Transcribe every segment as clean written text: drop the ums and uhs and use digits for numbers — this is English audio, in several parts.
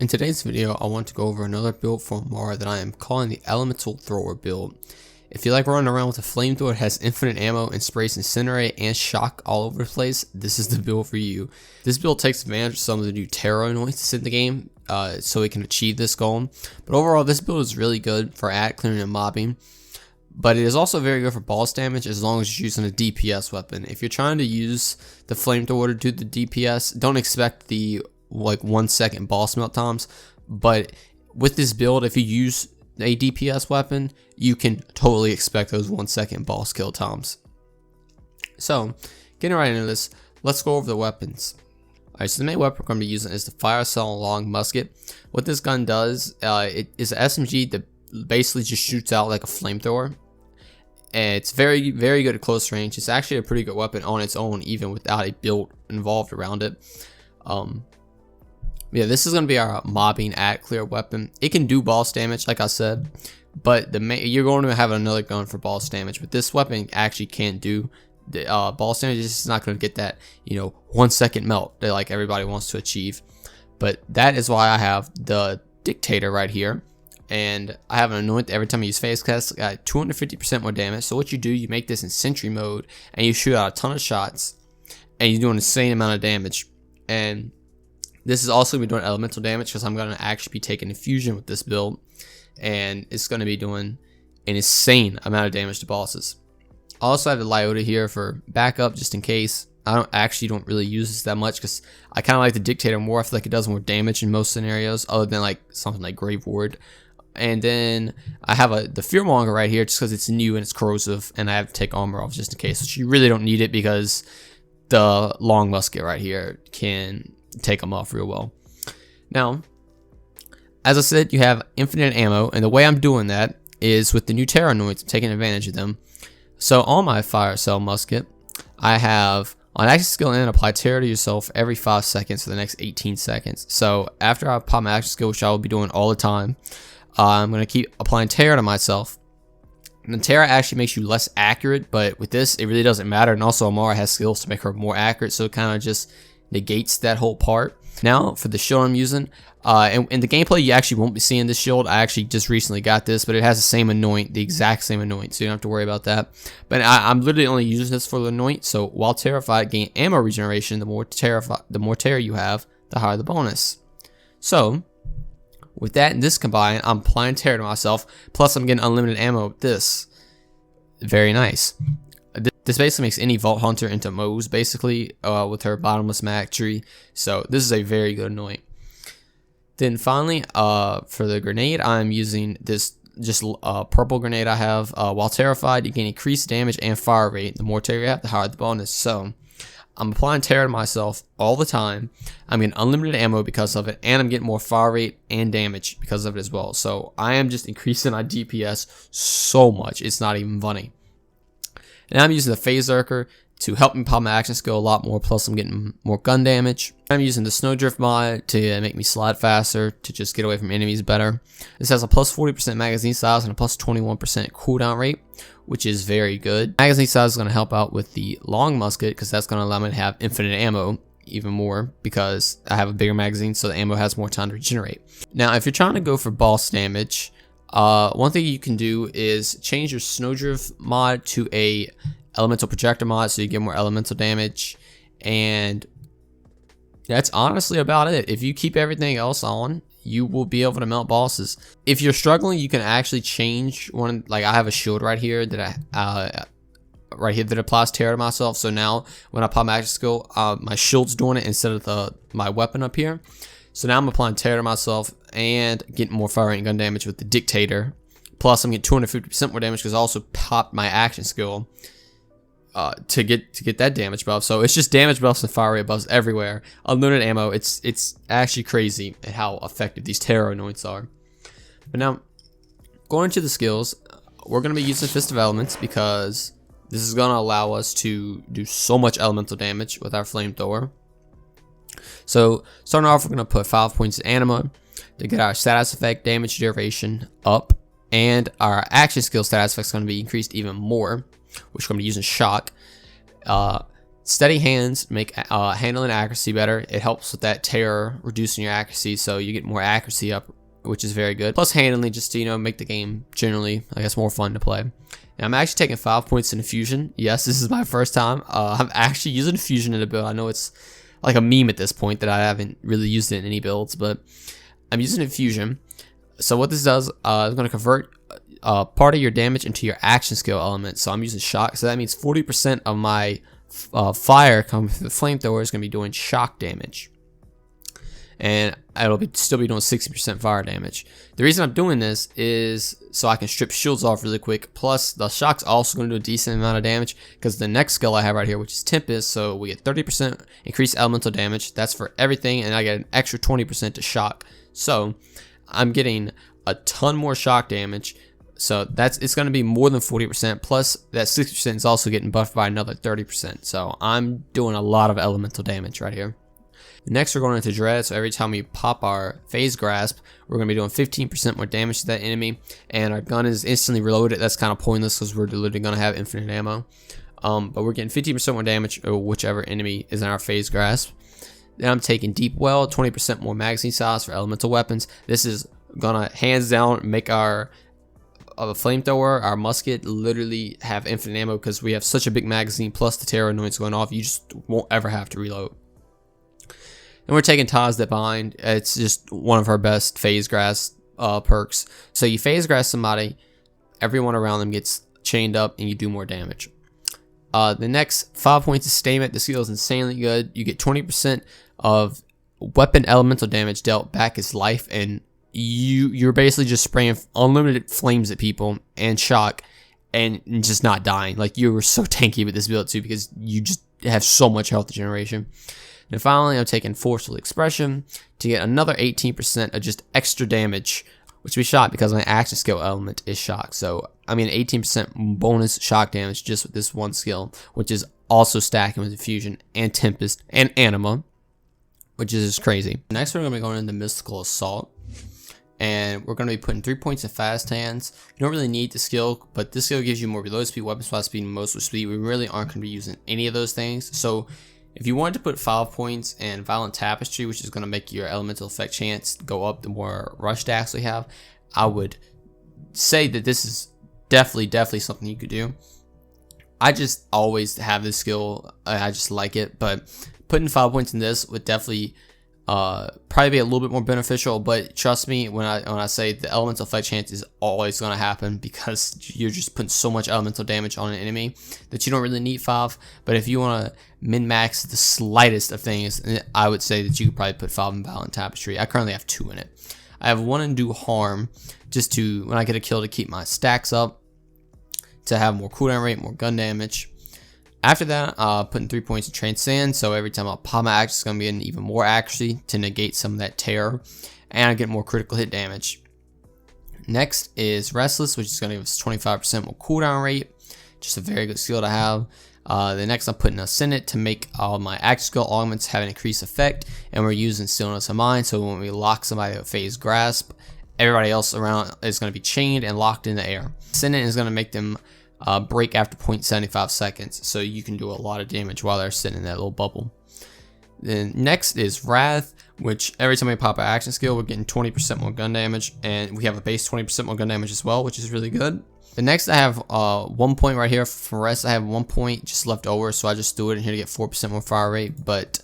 In today's video, I want to go over another build for Amara that I am calling the Elemental Thrower build. If you like running around with a flamethrower that has infinite ammo and sprays incinerate and shock all over the place, this is the build for you. This build takes advantage of some of the new terror anoints in the game, so it can achieve this goal. But overall, this build is really good for ad clearing and mobbing. But it is also very good for boss damage as long as you're using a DPS weapon. If you're trying to use the flamethrower to do the DPS, don't expect the 1 second boss melt times. But with this build, if you use a DPS weapon, you can totally expect those 1 second boss kill times. So, getting right into this, let's go over the weapons. Alright, so the main weapon we're going to be using is the Fire Cell Long Musket. What this gun does, it is an SMG that basically just shoots out like a flamethrower. And it's very good at close range. It's actually a pretty good weapon on its own, even without a build involved around it. Yeah, this is going to be our mobbing ad clear weapon. It can do boss damage, like I said, but you're going to have another gun for boss damage. But this weapon actually can't do the boss damage. It's just not going to get that 1 second melt that like everybody wants to achieve. But that is why I have the Dictator right here. And I have an anoint every time I use phase cast. Got 250% more damage. So what you do, you make this in sentry mode and you shoot out a ton of shots and you do an insane amount of damage. And this is also going to be doing elemental damage because I'm going to actually be taking infusion with this build, and it's going to be doing an insane amount of damage to bosses. I also have the Lyota here for backup just in case. I don't really use this that much because I kind of like the Dictator more. I feel like it does more damage in most scenarios other than like something like Grave Ward. And then I have the Fearmonger right here just because it's new and it's corrosive, and I have to take armor off just in case, which you really don't need it because the Long Musket right here can take them off real well. Now, as I said, you have infinite ammo, and the way I'm doing that is with the new terror anoints. I'm taking advantage of them. So on my Fire Cell Musket, I have on action skill and apply terror to yourself every 5 seconds for the next 18 seconds. So after I pop my action skill, which I will be doing all the time, I'm going to keep applying terror to myself. And the terror actually makes you less accurate, but with this, it really doesn't matter. And also, Amara has skills to make her more accurate, so it kind of just negates that whole part. Now, for the shield I'm using, and in the gameplay, you actually won't be seeing this shield. I actually just recently got this, but it has the same anoint, the exact same anoint, so you don't have to worry about that. But I'm literally only using this for the anoint, so while terrified, gain ammo regeneration. The more terror you have, the higher the bonus. So, with that and this combined, I'm applying terror to myself, plus I'm getting unlimited ammo with this. Very nice. This basically makes any Vault Hunter into Moze, basically, with her bottomless mag tree. So this is a very good anoint. Then finally, for the grenade, I'm using this just purple grenade I have. While terrified, you gain increased damage and fire rate. The more terror you have, the higher the bonus. So I'm applying terror to myself all the time. I'm getting unlimited ammo because of it, and I'm getting more fire rate and damage because of it as well. So I am just increasing my DPS so much, it's not even funny. And I'm using the Phase Zerker to help me pop my action skill a lot more, plus I'm getting more gun damage. I'm using the Snowdrift mod to make me slide faster, to just get away from enemies better. This has a plus 40% magazine size and a plus 21% cooldown rate, which is very good. Magazine size is going to help out with the Long Musket because that's going to allow me to have infinite ammo even more because I have a bigger magazine, so the ammo has more time to regenerate. Now, if you're trying to go for boss damage, one thing you can do is change your Snowdrift mod to a elemental projector mod so you get more elemental damage, and that's honestly about it. If you keep everything else on, you will be able to melt bosses. If you're struggling, you can actually change one. Like I have a shield right here that that applies terror to myself. So now when I pop my action skill, my shield's doing it instead of my weapon up here. So now I'm applying terror to myself and getting more fire and gun damage with the Dictator. Plus I'm getting 250% more damage because I also popped my action skill to get that damage buff. So it's just damage buffs and fire rate buffs everywhere. Unlimited ammo. It's actually crazy at how effective these terror anoints are. But now, going into the skills, we're going to be using Fist of Elements because this is going to allow us to do so much elemental damage with our flamethrower. So starting off, we're going to put 5 points of anima to get our status effect damage duration up, and our action skill status effect is going to be increased even more, which we're going to be using shock. Steady hands make handling accuracy better. It helps with that terror, reducing your accuracy, so you get more accuracy up, which is very good. Plus handling, just to, you know, make the game generally, I guess, more fun to play. And I'm actually taking 5 points in Infusion. Yes, this is my first time. I'm actually using Infusion in a build. I know it's like a meme at this point that I haven't really used it in any builds, but I'm using Infusion. So what this does, is going to convert part of your damage into your action skill element. So I'm using shock, so that means 40% of my fire coming through the flamethrower is going to be doing shock damage, and it'll still be doing 60% fire damage. The reason I'm doing this is so I can strip shields off really quick. Plus the shock's also going to do a decent amount of damage because the next skill I have right here, which is Tempest, so we get 30% increased elemental damage. That's for everything, and I get an extra 20% to shock. So I'm getting a ton more shock damage. So it's going to be more than 40%, plus that 60% is also getting buffed by another 30%. So I'm doing a lot of elemental damage right here. Next, we're going into Dread. So every time we pop our Phase Grasp, we're going to be doing 15% more damage to that enemy. And our gun is instantly reloaded. That's kind of pointless because we're literally going to have infinite ammo. But we're getting 15% more damage or whichever enemy is in our Phase Grasp. Then I'm taking Deep Well, 20% more magazine size for elemental weapons. This is going to hands down make our flamethrower, our musket, literally have infinite ammo because we have such a big magazine plus the terror annoyance going off. You just won't ever have to reload. And we're taking Ties That Bind. It's just one of her best Phase Grasp perks. So you Phase Grasp somebody, everyone around them gets chained up and you do more damage. The next 5 points of Sustainment. This skill is insanely good. You get 20% of weapon elemental damage dealt back as life, and you're basically just spraying unlimited flames at people and shock and just not dying. Like, you were so tanky with this build too because you just have so much health generation. And finally, I'm taking Forceful Expression to get another 18% of just extra damage, which we shot because my action skill element is shock. So I mean 18% bonus shock damage just with this one skill, which is also stacking with Infusion and Tempest and Anima, which is just crazy. Next, we're going to be going into Mystical Assault. And we're going to be putting 3 points of Fast Hands. You don't really need the skill, but this skill gives you more reload speed, weapon swap speed, and most speed. We really aren't going to be using any of those things. So if you wanted to put 5 points in Violent Tapestry, which is going to make your elemental effect chance go up the more rush to actually have, I would say that this is definitely something you could do. I just always have this skill. I just like it, but putting 5 points in this would definitely probably be a little bit more beneficial. But trust me when I say the elemental effect chance is always going to happen because you're just putting so much elemental damage on an enemy that you don't really need 5. But if you want to min-max the slightest of things, I would say that you could probably put 5 in Violent Tapestry. I currently have 2 in it. I have 1 in Do Harm, just to, when I get a kill, to keep my stacks up, to have more cooldown rate, more gun damage. After that, putting 3 points in Transcend, so every time I pop my axe, it's going to be an even more accuracy to negate some of that terror, and I get more critical hit damage. Next is Restless, which is going to give us 25% more cooldown rate, just a very good skill to have. The next, I'm putting Ascendant to make all my action skill augments have an increased effect, and we're using Stillness of Mind, so when we lock somebody with Phase Grasp, everybody else around is going to be chained and locked in the air. Ascendant is going to make them break after 0.75 seconds, so you can do a lot of damage while they're sitting in that little bubble. Then next is Wrath, which every time we pop an action skill, we're getting 20% more gun damage, and we have a base 20% more gun damage as well, which is really good. The next, I have 1 point right here. For rest, I have 1 point just left over, so I just threw it in here to get 4% more fire rate. But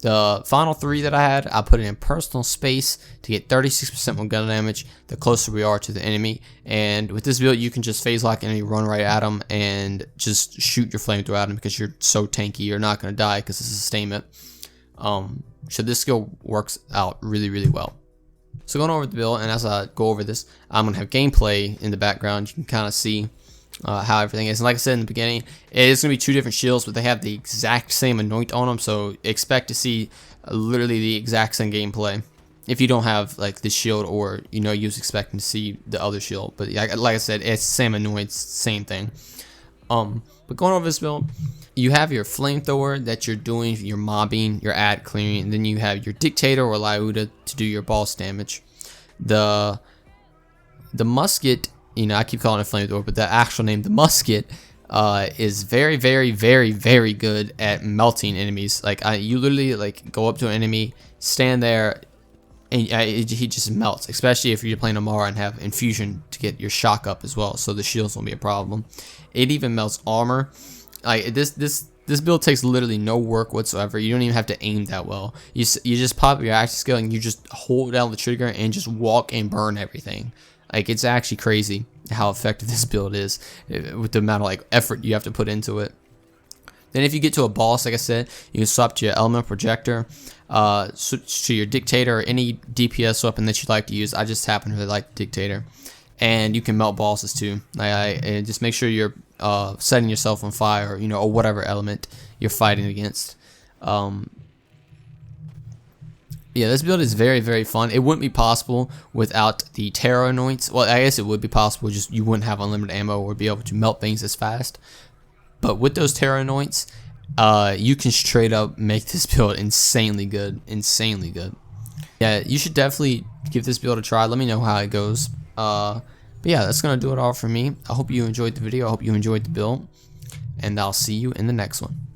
the final 3 that I had, I put it in Personal Space to get 36% more gun damage the closer we are to the enemy. And with this build, you can just phase lock enemy, run right at them, and just shoot your flamethrower at them because you're so tanky, you're not going to die because it's a sustainment. So this skill works out really well. So going over the build, and as I go over this, I'm going to have gameplay in the background. You can kind of see how everything is. And like I said in the beginning, it is going to be 2 different shields, but they have the exact same anoint on them. So expect to see literally the exact same gameplay. If you don't have like the shield, or you know, you're expecting to see the other shield. But like I said, it's same anoints, same thing. But going over this build, you have your flamethrower that you're doing your mobbing, your ad clearing, and then you have your dictator or Lyuda to do your boss damage. The musket, you know, I keep calling it flamethrower, but the actual name, the musket, is very, very, very, very good at melting enemies. Like you literally like go up to an enemy, stand there, and he just melts. Especially if you're playing Amara and have infusion to get your shock up as well, so the shields won't be a problem. It even melts armor. Like this build takes literally no work whatsoever. You don't even have to aim that well. You just pop your active skill and you just hold down the trigger and just walk and burn everything. Like, it's actually crazy how effective this build is with the amount of like effort you have to put into it. Then if you get to a boss, like I said, you can swap to your element projector, switch to your dictator or any DPS weapon that you like to use. I just happen to really like the dictator. And you can melt bosses too. And just make sure you're setting yourself on fire, or whatever element you're fighting against. Yeah, this build is very, very fun. It wouldn't be possible without the Terra Anoints. Well, I guess it would be possible, just you wouldn't have unlimited ammo or be able to melt things as fast. But with those Terra Anoints, you can straight up make this build insanely good. Insanely good. Yeah, you should definitely give this build a try. Let me know how it goes. But yeah, that's going to do it all for me. I hope you enjoyed the video. I hope you enjoyed the build. And I'll see you in the next one.